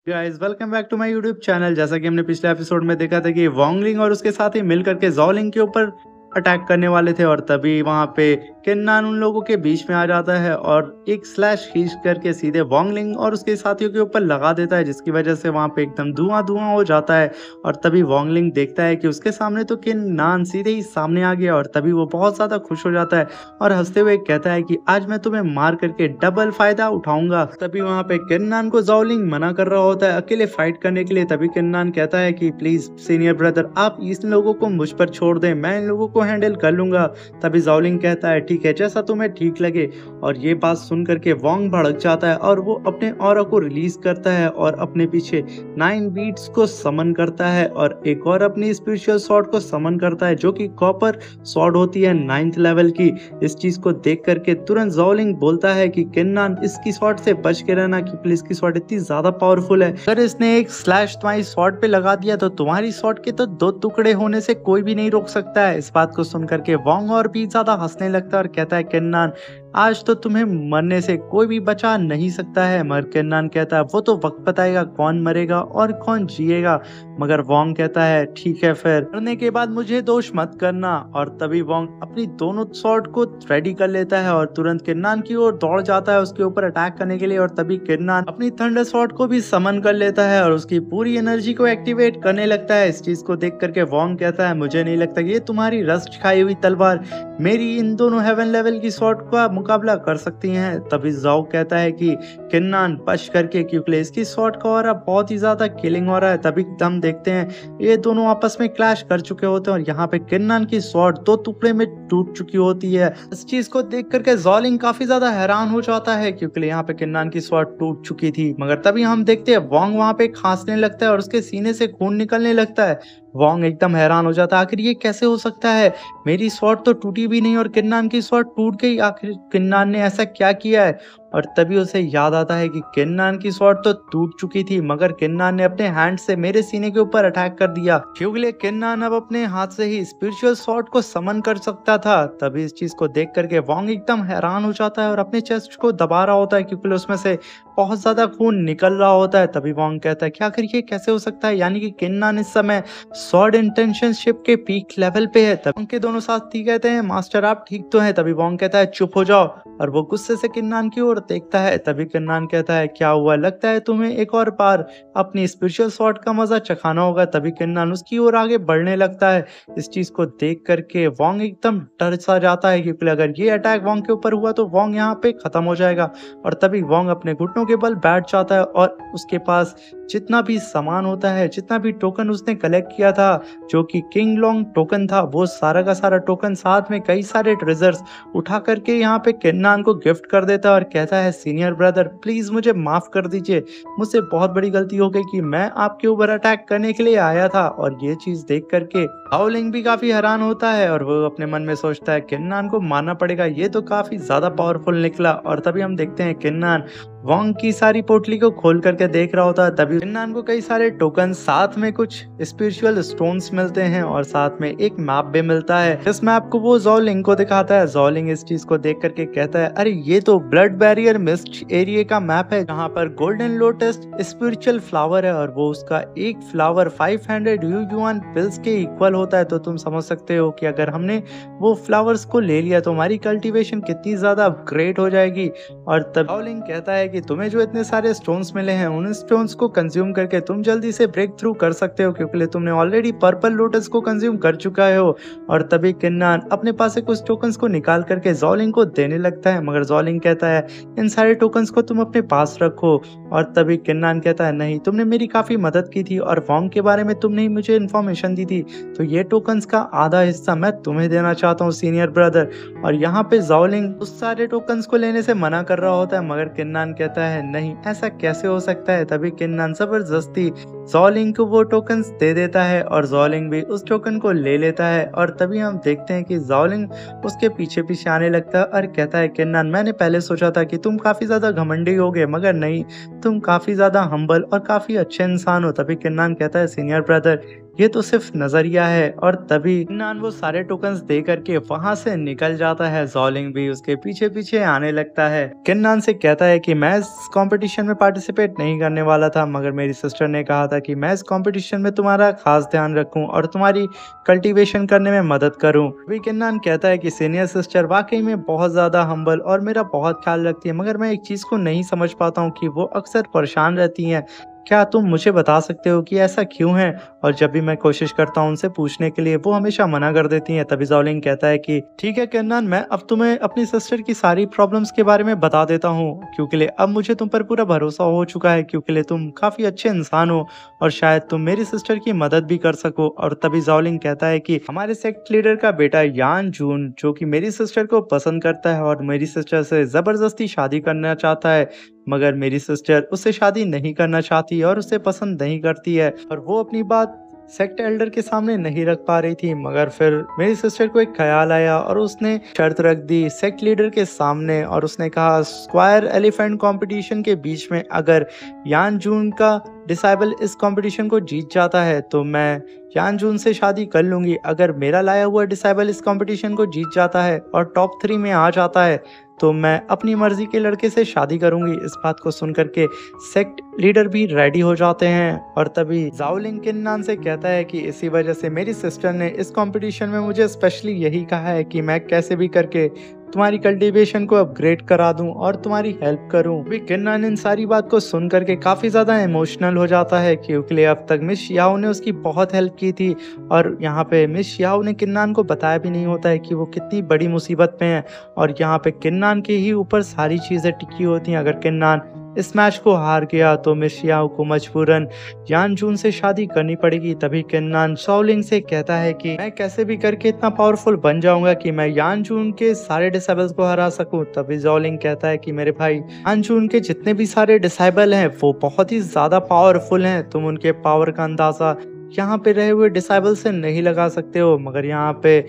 Guys welcome back to my YouTube channel. जैसा कि हमने पिछले एपिसोड में देखा था कि वोंगलिंग और उसके साथ ही मिल करके जोलिंग के ऊपर अटैक करने वाले थे और तभी वहां पे किन्नान उन लोगों के बीच में आ जाता है और एक स्लैश खींच करके सीधे वोंगलिंग और उसके साथियों के ऊपर लगा देता है, जिसकी वजह से वहां पे एकदम धुआं धुआं हो जाता है। और तभी वोंगलिंग देखता है कि उसके सामने तो किन्नान सीधे ही सामने आ गया और तभी वो बहुत ज्यादा खुश हो जाता है और हंसते हुए कहता है कि आज मैं तुम्हें मार करके डबल फायदा उठाऊंगा। तभी वहां पे किन्नान को जोलिंग मना कर रहा होता है अकेले फाइट करने के लिए। तभी किन्नान कहता है कि प्लीज सीनियर ब्रदर, आप इन लोगों को मुझ पर छोड़ दें, मैं इन लोगों को हैंडल कर लूंगा। तभी जोलिंग कहता है ठीक है, जैसा तुम्हें ठीक लगे। और ये बात सुन करके वोंग भड़क जाता है और वो अपने ऑरा को रिलीज करता है और अपने पीछे 9 बीट्स को समन करता है और एक और अपनी स्पिरिचुअल स्वॉर्ड को समन करता है, जो कि कॉपर स्वॉर्ड होती है 9th लेवल की। इस चीज को देख करके तुरंत जोलिंग बोलता है कि किन्नान, इसकी स्वॉर्ड से बच के रहना क्योंकि इसकी स्वॉर्ड इतनी ज्यादा पावरफुल है। अगर इसने एक स्लैश तुम्हारी स्वॉर्ड पे लगा दिया तो तुम्हारी स्वॉर्ड के तो 2 टुकड़े होने से कोई भी नहीं रोक सकता है। इस बात को सुन करके वोंग और भी ज्यादा हंसने लगता है और कहता है किन्नान, आज तो तुम्हें मरने से कोई भी बचा नहीं सकता है। मगर किन्नान कहता है वो तो वक्त बताएगा कौन मरेगा और कौन जिएगा। मगर वोंग कहता है ठीक है, फिर मरने के बाद मुझे दोष मत करना। और तभी वोंग अपनी दोनों स्वॉर्ड को रेडी कर लेता है और तुरंत किन्नान की ओर दौड़ जाता है उसके ऊपर अटैक करने के लिए। और तभी किन्नान अपनी थंडर स्वॉर्ड को भी समन कर लेता है और उसकी पूरी एनर्जी को एक्टिवेट करने लगता है। इस चीज को देख करके वोंग कहता है मुझे नहीं लगता कि ये तुम्हारी रस्ट खाई हुई तलवार मेरी इन दोनों हेवन लेवल की स्वॉर्ड का मुकाबला कर सकती हैं। तभी जाओ कहता है कि किन्नान बच करके, क्योंकि इसकी स्वॉर्ड का ऑरा बहुत ही ज्यादा किलिंग हो रहा है। तभी हम देखते हैं ये दोनों आपस में क्लैश कर चुके होते हैं और यहाँ पे किन्नान की स्वॉर्ड 2 टुकड़े में टूट चुकी होती है। इस चीज को देख करके जोलिंग काफी ज्यादा हैरान हो जाता है क्योंकि यहाँ पे किन्नान की स्वॉर्ड टूट चुकी थी। मगर तभी हम देखते हैं वोंग वहां पे खांसने लगता है और उसके सीने से खून निकलने लगता है। वोंग एकदम हैरान हो जाता है, आखिर ये कैसे हो सकता है, मेरी स्वॉर्ड तो टूटी भी नहीं और किन्नान की स्वॉर्ड टूट गई, आखिर किन्नान ने ऐसा क्या किया है। और तभी उसे याद आता है कि किन्नान की स्वॉर्ड तो टूट चुकी थी मगर किन्नान ने अपने हैंड से मेरे सीने के ऊपर अटैक कर दिया, क्योंकि किन्नान अब अपने हाथ से ही स्पिरिचुअल स्वॉर्ड को समन कर सकता था। तभी इस चीज को देख करके वोंग एकदम हैरान हो जाता है और अपने चेस्ट को दबा रहा होता है क्योंकि उसमें से बहुत ज्यादा खून निकल रहा होता है। तभी वोंग कहता है कि आखिर ये कैसे हो सकता है, यानी कि किन्नान इस समय स्वॉर्ड इंटेंशनशिप के पीक लेवल पे है। तब उनके दोनों साथी कहते हैं मास्टर आप ठीक तो हैं। तभी वोंग कहता है चुप हो जाओ और वो गुस्से से किन्नान की ओर देखता है। तभी किन्नान कहता है क्या हुआ, लगता है तुम्हें एक और बार अपनी स्पिरिचुअल स्वॉर्ड का मजा चखाना होगा। तभी किन्नान उसकी ओर आगे बढ़ने लगता है। इस चीज को देख करके वोंग एकदम डर सा जाता है क्योंकि अगर ये अटैक वोंग के ऊपर हुआ तो वोंग यहाँ पे खत्म हो जाएगा। और तभी वोंग अपने घुटनों के बल बैठ जाता है और उसके पास जितना भी सामान होता है, जितना भी टोकन उसने कलेक्ट किया था जो कि किंग लॉन्ग टोकन था, वो सारा का सारा टोकन साथ में कई सारे ट्रेजर्स उठा करके यहाँ पे किन्नान को गिफ्ट कर देता है और कहता है सीनियर ब्रदर प्लीज मुझे माफ कर दीजिए, मुझसे बहुत बड़ी गलती हो गई कि मैं आपके ऊपर अटैक करने के लिए आया था। और ये चीज देख करके हाउलिंग भी काफी हैरान होता है और वो अपने मन में सोचता है किन्नान को मारना पड़ेगा, ये तो काफी ज्यादा पावरफुल निकला। और तभी हम देखते हैं किन्नान वोंग की सारी पोटली को खोल करके देख रहा होता है। तभी किन्नान को कई सारे टोकन साथ में कुछ स्पिरिचुअल स्टोन्स मिलते हैं और साथ में एक मैप भी मिलता है। इस मैप को वो जोलिंग को दिखाता है। जोलिंग इस चीज को देख करके कहता है अरे ये तो ब्लड बैरियर मिस्ट एरिया का मैप है जहाँ पर गोल्डन लोटस स्पिरिचुअल फ्लावर है और वो उसका एक फ्लावर 500 युआन पिल्स के इक्वल होता है। तो तुम समझ सकते हो कि अगर हमने वो फ्लावर्स को ले लिया तो हमारी कल्टीवेशन कितनी ज्यादा अपग्रेड हो जाएगी। और तब जोलिंग कहता है कि तुम्हें जो इतने सारे स्टोन्स मिले हैं उन स्टोन्स को कंज्यूम करके तुम जल्दी से ब्रेक थ्रू कर सकते हो क्योंकि तुमने ऑलरेडी पर्पल लोटस को कंज्यूम कर चुका हो। और तभी किन्नान अपने पास से कुछ टोकन्स को निकाल करके जोलिंग को देने लगता है मगर जोलिंग कहता है इन सारे टोकन्स को तुम अपने पास रखो। और तभी किन्नान कहता है नहीं, तुमने मेरी काफी मदद की थी और वोंग के बारे में तुमने ही मुझे इन्फॉर्मेशन दी थी, तो ये टोकन्स का आधा हिस्सा मैं तुम्हें देना चाहता हूँ सीनियर ब्रदर। और यहाँ पे जोलिंग उस सारे टोकन्स को लेने से मना कर रहा होता है मगर किन्नान कहता है नहीं, ऐसा कैसे हो सकता है। तभी किन्नान जबरदस्ती जोलिंग को वो टोकन्स दे देता है और जोलिंग भी उस टोकन को ले लेता है। और तभी हम देखते हैं कि जोलिंग उसके पीछे पीछे आने लगता है और कहता है किन्नान मैंने पहले सोचा था कि तुम काफी ज्यादा घमंडी होगे मगर नहीं, तुम काफी ज्यादा हम्बल और काफी अच्छे इंसान हो। तभी किन्नान कहता है सीनियर ब्रदर ये तो सिर्फ नजरिया है। और तभी किन्नान वो सारे टोकन्स दे करके वहां से निकल जाता है। जॉलिंग भी उसके पीछे पीछे आने लगता है। किन्नान से कहता है कि मैं इस कंपटीशन में पार्टिसिपेट नहीं करने वाला था, मगर मेरी सिस्टर ने कहा था कि मैं इस कंपटीशन में तुम्हारा खास ध्यान रखूं और तुम्हारी कल्टीवेशन करने में मदद करूं। अभी किन्नान कहता है कि सीनियर सिस्टर वाकई में बहुत ज्यादा हम्बल और मेरा बहुत ख्याल रखती है, मगर मैं एक चीज को नहीं समझ पाता हूँ कि वो अक्सर परेशान रहती हैं। क्या तुम मुझे बता सकते हो कि ऐसा क्यों है? और जब भी मैं कोशिश करता हूँ उनसे पूछने के लिए, वो हमेशा मना कर देती हैं। तभी जॉलिंग कहता है कि ठीक है किन्नान, मैं अब तुम्हें अपनी सिस्टर की सारी प्रॉब्लम्स के बारे में बता देता हूँ, क्योंकि लिए अब मुझे तुम पर पूरा भरोसा हो चुका है, क्योंकि लिए तुम काफी अच्छे इंसान हो और शायद तुम मेरी सिस्टर की मदद भी कर सको। और तभी जॉलिंग कहता है कि हमारे सेक्ट लीडर का बेटा यान जून, जो कि मेरी सिस्टर को पसंद करता है और मेरी सिस्टर से जबरदस्ती शादी करना चाहता है, मगर मेरी सिस्टर उससे शादी नहीं करना चाहती और उसे पसंद नहीं करती है। और वो अपनी बात सेक्ट एल्डर के सामने नहीं रख पा रही थी, मगर फिर मेरी सिस्टर को एक ख्याल आया और उसने शर्त रख दी सेक्ट लीडर के सामने। और उसने कहा स्क्वायर एलिफेंट कंपटीशन के बीच में अगर यान जून का डिसाइबल इस कंपटीशन को जीत जाता है तो मैं यान जून से शादी कर लूंगी। अगर मेरा लाया हुआ डिसाइबल इस कंपटीशन को जीत जाता है और टॉप 3 में आ जाता है तो मैं अपनी मर्जी के लड़के से शादी करूंगी। इस बात को सुन करके सेक्ट लीडर भी रेडी हो जाते हैं। और तभी जाओलिंग किन्नान से कहता है कि इसी वजह से मेरी सिस्टर ने इस कंपटीशन में मुझे स्पेशली यही कहा है कि मैं कैसे भी करके तुम्हारी कल्टीवेशन को अपग्रेड करा दूं और तुम्हारी हेल्प करूं। भी किन्नान इन सारी बात को सुन करके काफी ज्यादा इमोशनल हो जाता है, क्योंकि अब तक मिस याओ ने उसकी बहुत हेल्प की थी और यहाँ पे मिस याओ ने किन्नान को बताया भी नहीं होता है कि वो कितनी बड़ी मुसीबत में है और यहाँ पे किन्नान के ही ऊपर सारी चीजें टिकी होती हैं। अगर किन्नान इस मैच को हार गया तो मिस याओ को मजबूरन यान जून से शादी करनी पड़ेगी। तभी किन्नान जाओलिंग से कहता है कि मैं कैसे भी करके इतना पावरफुल बन जाऊंगा कि मैं यान जून के सारे डिसेबल्स को हरा सकूं। तभी जाओलिंग कहता है कि मेरे भाई, यान जून के जितने भी सारे डिसेबल हैं वो बहुत ही ज्यादा पावरफुल हैं। तुम उनके पावर का अंदाजा यहाँ पे रहे हुए डिसेबल से नहीं लगा सकते हो। मगर यहाँ पे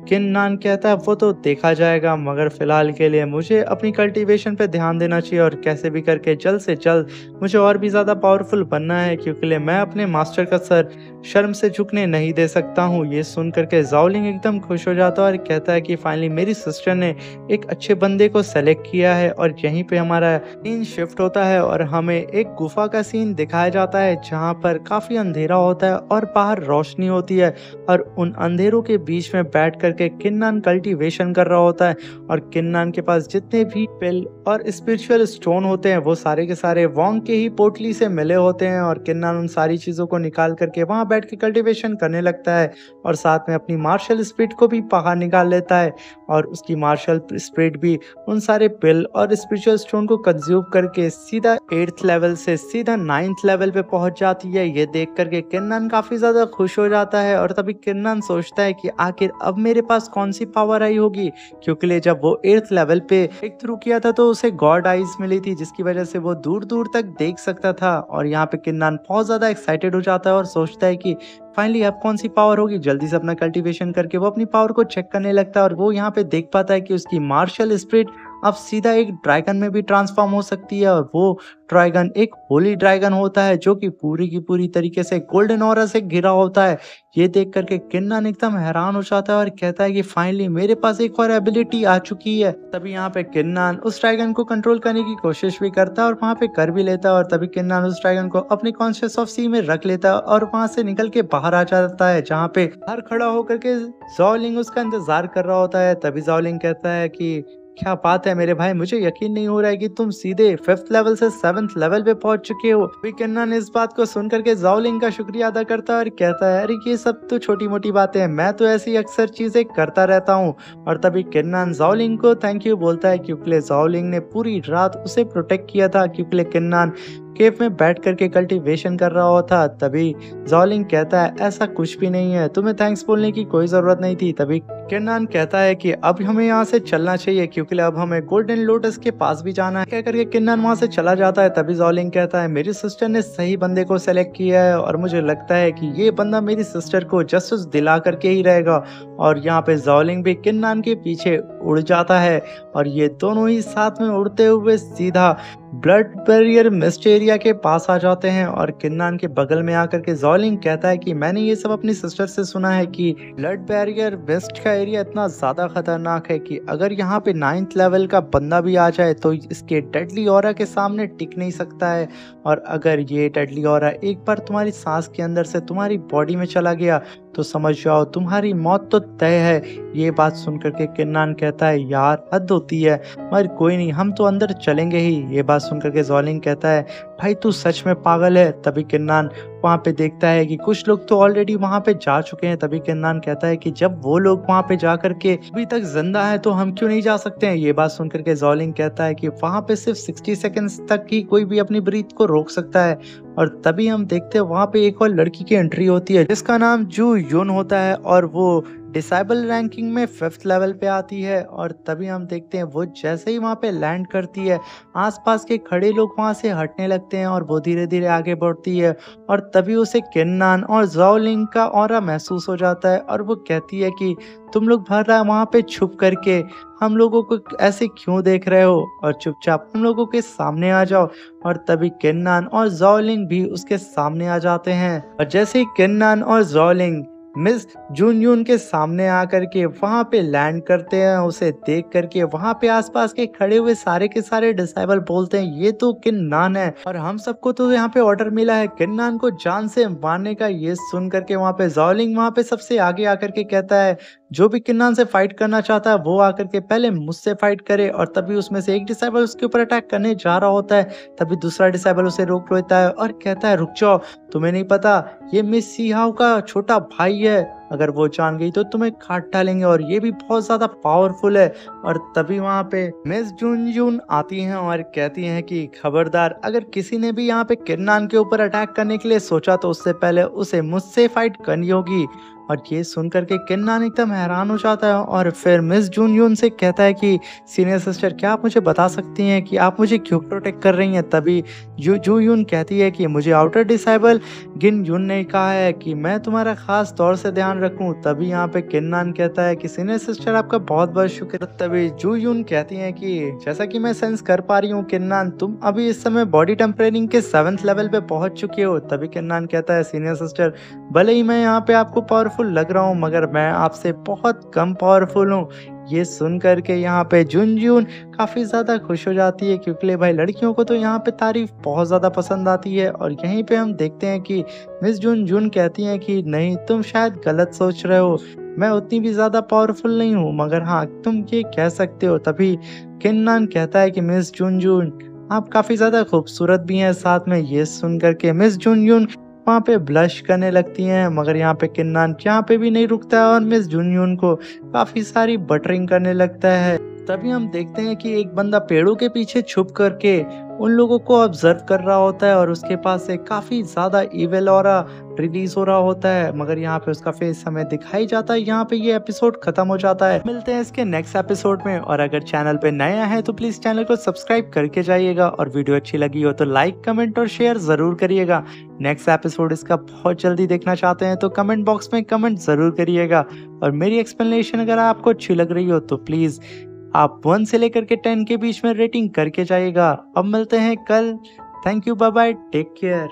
किन्नान कहता है वो तो देखा जाएगा, मगर फिलहाल के लिए मुझे अपनी कल्टीवेशन पे ध्यान देना चाहिए और कैसे भी करके जल्द से जल्द मुझे और भी ज़्यादा पावरफुल बनना है, क्योंकि मैं अपने मास्टर का सर शर्म से झुकने नहीं दे सकता हूँ। ये सुन करके जाओलिंग एकदम खुश हो जाता है और कहता है कि फाइनली मेरी सिस्टर ने एक अच्छे बंदे को सेलेक्ट किया है। और यहीं पे हमारा सीन शिफ्ट होता है और हमें एक गुफा का सीन दिखाया जाता है जहाँ पर काफ़ी अंधेरा होता है और बाहर रोशनी होती है। और उन अंधेरों के बीच में बैठ करके किन्नान कल्टीवेशन कर रहा होता है और किन्नान के पास जितने भी पिल और स्पिरिचुअल स्टोन होते हैं वो सारे के सारे वोंग के ही पोटली से मिले होते हैं। और किन्नान उन सारी चीज़ों को निकाल करके वहाँ बैठ के कल्टीवेशन करने लगता है और साथ में अपनी मार्शल स्पिरिट को भी बाहर निकाल लेता है। और उसकी मार्शल स्पिरिट भी उन सारे पिल और स्पिरिचुअल स्टोन को कंज्यूम करके सीधा 8th लेवल से सीधा 9th लेवल पे पहुंच जाती है। ये देख करके किन्नान काफी ज्यादा खुश हो जाता है और तभी किन्नान सोचता है कि आखिर अब मेरे पास कौन सी पावर आई होगी, क्योंकि जब वो 8th लेवल पे ब्रेक थ्रू किया था तो उसे गॉड आइज मिली थी, जिसकी वजह से वो दूर दूर तक देख सकता था। और यहाँ पे किन्नान बहुत ज्यादा एक्साइटेड हो जाता है और सोचता है कि फाइनली अब कौन सी पावर होगी। जल्दी से अपना कल्टीवेशन करके वो अपनी पावर को चेक करने लगता है और वो यहाँ पे देख पाता है कि उसकी मार्शल स्पिरिट अब सीधा एक ड्रैगन में भी ट्रांसफॉर्म हो सकती है। और वो ड्रैगन एक होली ड्रैगन होता है जो कि पूरी की पूरी तरीके से गोल्डन ऑरा से घिरा होता है। ये देख करके किन्नान एकदम हैरान हो जाता है और कहता है कि फाइनली मेरे पास एक और एबिलिटी आ चुकी है। तभी यहाँ पे किन्नान उस ड्रैगन को कंट्रोल करने की कोशिश भी करता है और वहाँ पे कर भी लेता है। और तभी किन्नान उस ड्रैगन को अपने कॉन्शियस ऑफ सी में रख लेता है और वहाँ से निकल के बाहर आ जाता है, जहाँ पे बाहर खड़ा होकर के जाओलिंग उसका इंतजार कर रहा होता है। तभी जाओलिंग कहता है कि क्या बात है मेरे भाई, मुझे यकीन नहीं हो रहा है कि तुम सीधे 5th लेवल से 7th लेवल पे पहुंच चुके हो। किन्नान इस बात को सुन करके जाओलिंग का शुक्रिया अदा करता है और कहता है अरे ये सब तो छोटी मोटी बातें हैं, मैं तो ऐसी अक्सर चीजें करता रहता हूँ। और तभी किन्नान जाओलिंग को थैंक यू बोलता है, क्योंकि जाओलिंग ने पूरी रात उसे प्रोटेक्ट किया था, क्योंकि किन्नान केव में बैठ करके कल्टीवेशन कर रहा होता। तभी जाओलिंग कहता है ऐसा कुछ भी नहीं है, तुम्हें थैंक्स बोलने की कोई जरूरत नहीं थी। तभी किन्नान कहता है कि अब हमें यहाँ से चलना चाहिए, क्योंकि अब हमें गोल्डन लोटस के पास भी जाना है। क्या करके किन्नान वहाँ से चला जाता है। तभी जाओलिंग कहता है मेरी सिस्टर ने सही बंदे को सेलेक्ट किया है और मुझे लगता है कि ये बंदा मेरी सिस्टर को जस्टिस दिला करके ही रहेगा। और यहाँ पे जाओलिंग भी किन्नान के पीछे उड़ जाता है और ये दोनों ही साथ में उड़ते हुए सीधा ब्लड बैरियर मिस्ट एरिया के पास आ जाते हैं और किन्नान के बगल में आकर के ज़ोलिंग कहता है कि मैंने ये सब अपनी सिस्टर से सुना है कि ब्लड बैरियर मिस्ट का एरिया इतना ज़्यादा खतरनाक है कि अगर यहाँ पे 9th लेवल का बंदा भी आ जाए तो इसके डेडली ऑरा के सामने टिक नहीं सकता है। और अगर ये डेडली ऑरा एक बार तुम्हारी सांस के अंदर से तुम्हारी बॉडी में चला गया तो समझ जाओ तुम्हारी मौत तो तय है। ये बात सुनकर के किन्नान कहता है यार हद होती है, मगर कोई नहीं, हम तो अंदर चलेंगे ही। ये बात सुनकर के ज़ोलिंग कहता है भाई तू सच में पागल है। तभी किन्नान वहाँ पे देखता है कि कुछ लोग तो ऑलरेडी वहाँ पे जा चुके हैं। तभी किन्नान कहता है कि जब वो लोग वहाँ पे जा करके अभी तक जिंदा है तो हम क्यों नहीं जा सकते हैं। ये बात सुनकर के ज़ोलिंग कहता है कि वहाँ पे सिर्फ 60 सेकंड्स तक ही कोई भी अपनी ब्रीथ को रोक सकता है। और तभी हम देखते हैं वहाँ पे एक और लड़की की एंट्री होती है जिसका नाम जू यून होता है और वो डिसेबल रैंकिंग में 5th लेवल पे आती है। और तभी हम देखते हैं वो जैसे ही वहाँ पे लैंड करती है आसपास के खड़े लोग वहाँ से हटने लगते हैं और वो धीरे धीरे आगे बढ़ती है। और तभी उसे किन्नान और ज़ोलिंग का ऑरा महसूस हो जाता है और वो कहती है कि तुम लोग भर रहा वहाँ पे छुप करके हम लोगों को ऐसे क्यों देख रहे हो और चुपचाप हम लोगों के सामने आ जाओ। और तभी किन्नान और ज़ोलिंग भी उसके सामने आ जाते हैं और जैसे ही किन्नान और ज़ोलिंग मिस जूनयून के सामने आकर के वहां पे लैंड करते हैं उसे देख करके वहां पे आसपास के खड़े हुए सारे के सारे डिसाइबल बोलते हैं ये तो किन्नान है और हम सबको तो यहाँ पे ऑर्डर मिला है किन्नान को जान से मारने का। ये सुन करके वहां पे ज़ोलिंग वहां पे सबसे आगे आकर के कहता है जो भी किन्नान से फाइट करना चाहता है वो आकर के पहले मुझसे फाइट करे। और तभी उसमें से एक डिसाइबल उसके ऊपर अटैक करने जा रहा होता है। तभी दूसरा डिसाइबल उसे रोक लेता है और कहता है रुक जाओ, तुम्हें नहीं पता ये मिस सीहाओ का छोटा भाई है, अगर वो जान गई तो तुम्हें काट डालेंगे और ये भी बहुत ज्यादा पावरफुल है। और तभी वहाँ पे मिस जून आती हैं और कहती हैं कि खबरदार अगर किसी ने भी यहाँ पे किन्नान के ऊपर अटैक करने के लिए सोचा तो उससे पहले उसे मुझसे फाइट करनी होगी। और ये सुनकर के किन्नान एकदम हैरान हो जाता है और फिर मिस जून से कहता है कि सीनियर सिस्टर क्या आप मुझे बता सकती हैं कि आप मुझे क्यों प्रोटेक्ट कर रही हैं। तभी जू यून कहती है कि मुझे आउटर डिसाइबल गिन यून ने कहा है कि मैं तुम्हारा खास तौर से ध्यान रखूं। तभी यहाँ पे किन्नान कहता है कि सीनियर सिस्टर आपका बहुत बहुत शुक्र। तभी जू यून कहती हैं कि जैसा कि मैं सेंस कर पा रही हूँ किन्नान तुम अभी इस समय बॉडी टेम्परेचर के 7th लेवल पे पहुंच चुके हो। तभी किन्नान कहता है सीनियर सिस्टर भले ही मैं यहाँ पे आपको पावरफुल लग रहा हूँ मगर मैं आपसे बहुत कम पावरफुल हूँ। ये सुन करके यहाँ पे जून काफी ज्यादा खुश हो जाती है क्योंकि भाई लड़कियों को तो यहाँ पे तारीफ बहुत ज्यादा पसंद आती है। और यहीं पे हम देखते हैं कि मिस जून कहती हैं कि नहीं तुम शायद गलत सोच रहे हो, मैं उतनी भी ज्यादा पावरफुल नहीं हूँ मगर हाँ तुम ये कह सकते हो। तभी किन्नान कहता है कि मिस जून आप काफी ज्यादा खूबसूरत भी हैं साथ में। ये सुन करके मिस जून वहाँ पे ब्लश करने लगती हैं मगर यहाँ पे किन्नान यहाँ पे भी नहीं रुकता है और मिस जून को काफी सारी बटरिंग करने लगता है। तभी हम देखते हैं कि एक बंदा पेड़ों के पीछे छुप करके उन लोगों को ऑब्जर्व कर रहा होता है और उसके पास से काफी ज्यादा इविल ऑरा रिलीज हो रहा होता है मगर यहाँ पे उसका फेस हमें दिखाई जाता है। यहाँ पे ये एपिसोड खत्म हो जाता है। मिलते हैं इसके नेक्स्ट एपिसोड में और अगर चैनल पे नया है तो प्लीज चैनल को सब्सक्राइब करके जाइएगा और वीडियो अच्छी लगी हो तो लाइक कमेंट और शेयर जरूर करिएगा। नेक्स्ट एपिसोड इसका बहुत जल्दी देखना चाहते हैं तो कमेंट बॉक्स में कमेंट जरूर करिएगा। और मेरी एक्सप्लेनेशन अगर आपको अच्छी लग रही हो तो प्लीज आप 1 से लेकर के 10 के बीच में रेटिंग करके जाइएगा। अब मिलते हैं कल। Thank you, bye bye, take care.